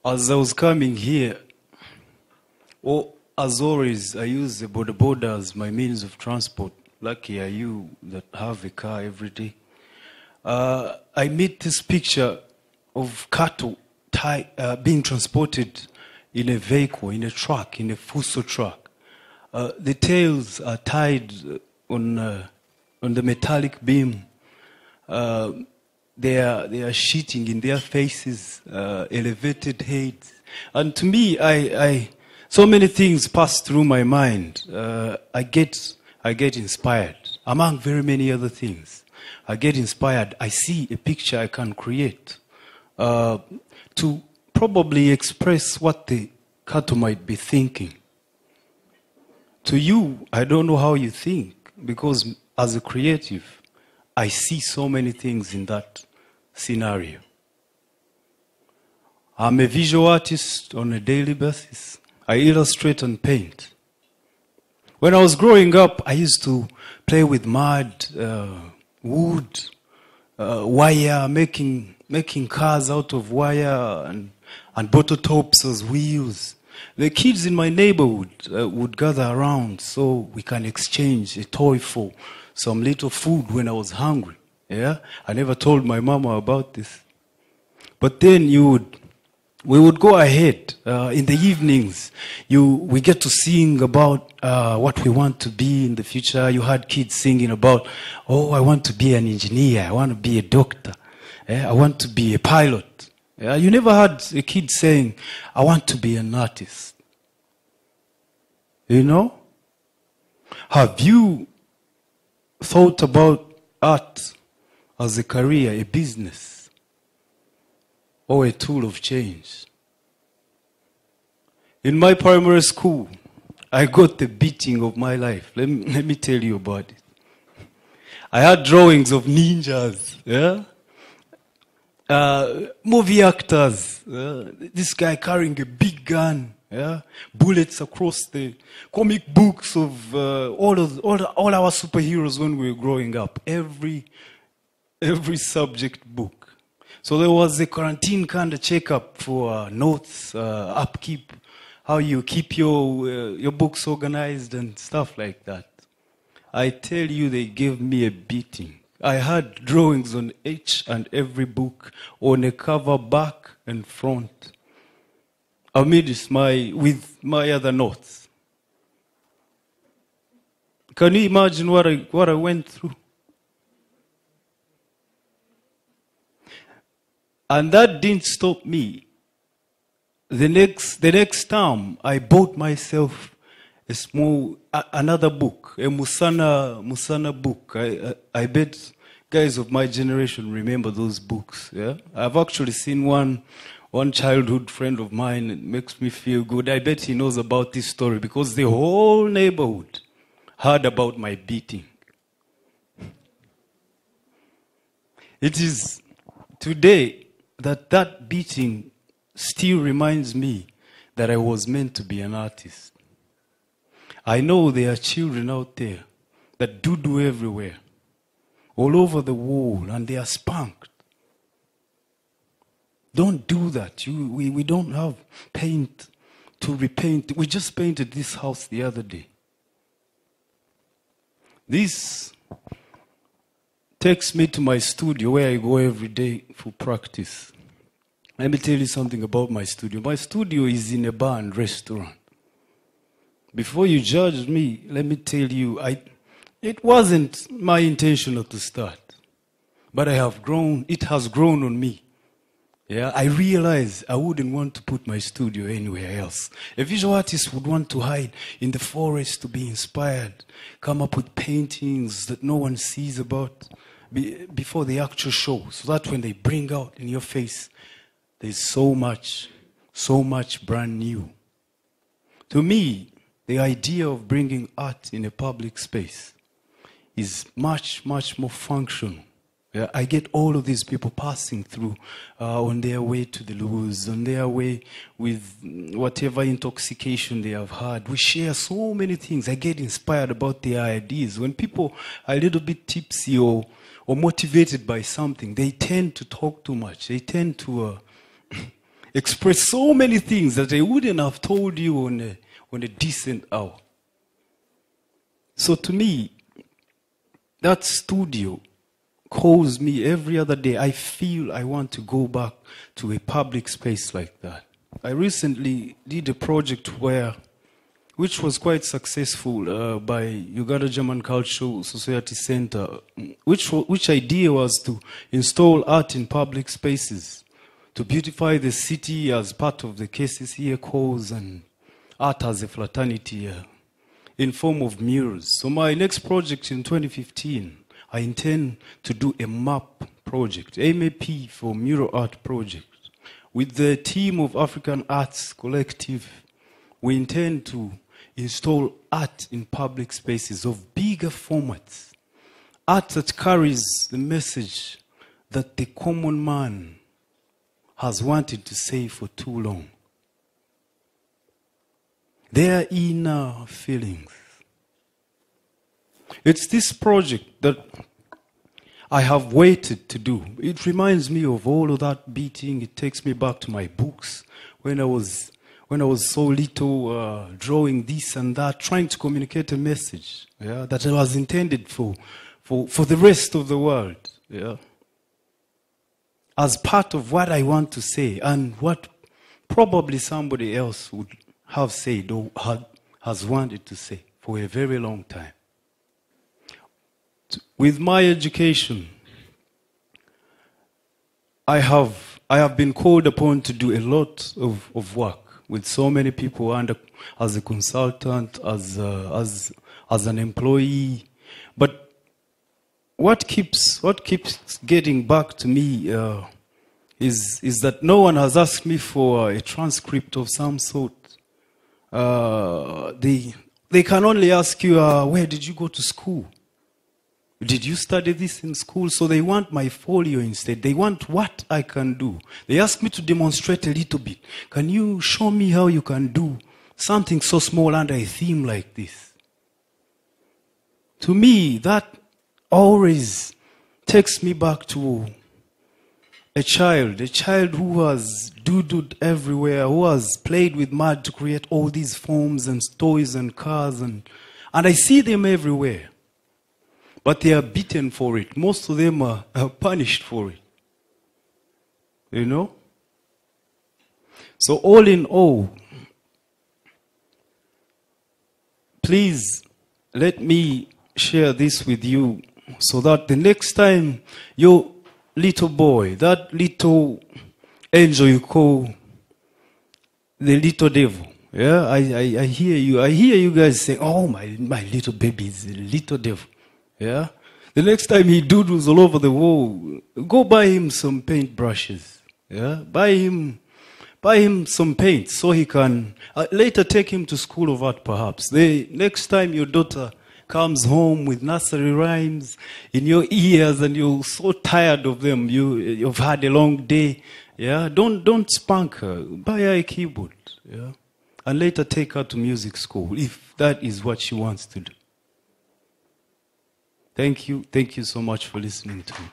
As I was coming here, as always, I use the boda as my means of transport. Lucky are you that have a car every day. I meet this picture of cattle being transported in a vehicle, in a truck, in a fuso truck. The tails are tied on the metallic beam. They are shitting in their faces, elevated heads. And to me, so many things pass through my mind. I get inspired, among very many other things. I get inspired. I see a picture I can create to probably express what the cattle might be thinking. To you, I don't know how you think, because as a creative, I see so many things in that scenario. I'm a visual artist on a daily basis. I illustrate and paint. When I was growing up, I used to play with mud, wood, wire, making cars out of wire and bottle tops as wheels. The kids in my neighborhood would gather around so we can exchange a toy for some little food when I was hungry. Yeah, I never told my mama about this. But then we would go ahead in the evenings. We get to sing about what we want to be in the future. You had kids singing about, I want to be an engineer. I want to be a doctor. I want to be a pilot. You never had a kid saying, I want to be an artist. You know? Have you thought about art as a career, a business, or a tool of change? In my primary school, I got the beating of my life. Let me tell you about it. I had drawings of ninjas, movie actors, this guy carrying a big gun, bullets across the comic books of all our superheroes when we were growing up. Every subject book. So there was a quarantine kind of checkup for notes, upkeep, how you keep your books organized and stuff like that. I tell you, they gave me a beating. I had drawings on each and every book, on a cover, back and front, amidst with my other notes. Can you imagine what I went through? And that didn't stop me. The next term, I bought myself another book, a Musana book. I bet guys of my generation remember those books. Yeah, I've actually seen one childhood friend of mine. It makes me feel good. I bet he knows about this story because the whole neighborhood heard about my beating. It is today that beating still reminds me that I was meant to be an artist. I know there are children out there that do everywhere, all over the world, and they are spanked. Don't do that. We don't have paint to repaint. We just painted this house the other day. This takes me to my studio where I go every day for practice. Let me tell you something about my studio. My studio is in a bar and restaurant. Before you judge me, let me tell you, it wasn't my intention to start. But it has grown on me. Yeah, I realized I wouldn't want to put my studio anywhere else. A visual artist would want to hide in the forest to be inspired, come up with paintings that no one sees about before the actual show, so that when they bring out in your face, there's so much brand new. To me, the idea of bringing art in a public space is much more functional. Yeah, I get all of these people passing through on their way to the loos, on their way with whatever intoxication they have had. We share so many things. I get inspired about their ideas. When people are a little bit tipsy or motivated by something, they tend to talk too much. They tend to express so many things that I wouldn't have told you on a decent hour. So to me, that studio calls me every other day. I feel I want to go back to a public space like that. I recently did a project which was quite successful by Uganda German Cultural Society Center, which idea was to install art in public spaces, to beautify the city as part of the KCCA cause, and art as a fraternity in form of murals. So my next project in 2015, I intend to do a MAP project, MAP for Mural Art Project. With the team of African Arts Collective, we intend to install art in public spaces of bigger formats. Art that carries the message that the common man has wanted to say for too long. Their inner feelings. It's this project that I have waited to do. It reminds me of all of that beating. It takes me back to my books when I was so little, drawing this and that, trying to communicate a message, yeah, that was intended for the rest of the world, yeah, as part of what I want to say and what probably somebody else would have said or has wanted to say for a very long time. With my education, I have been called upon to do a lot of work with so many people, and as a consultant, as an employee. But what keeps getting back to me is that no one has asked me for a transcript of some sort. They can only ask you, where did you go to school? Did you study this in school? So they want my folio instead. They want what I can do. They ask me to demonstrate a little bit. Can you show me how you can do something so small under a theme like this? To me, that always takes me back to a child who has doodled everywhere, who has played with mud to create all these forms and toys and cars, and I see them everywhere. But they are beaten for it. Most of them are punished for it. You know? So all in all, please let me share this with you so that the next time your little boy, that little angel you call the little devil, yeah, I hear you guys say, oh, my little baby is a little devil. Yeah? The next time he doodles all over the wall, go buy him some paint brushes. Yeah? Buy him some paint so he can later take him to school of art perhaps. The next time your daughter comes home with nursery rhymes in your ears and you're so tired of them, you've had a long day, yeah? Don't spank her. Buy her a keyboard. Yeah? And later take her to music school if that is what she wants to do. Thank you so much for listening to me.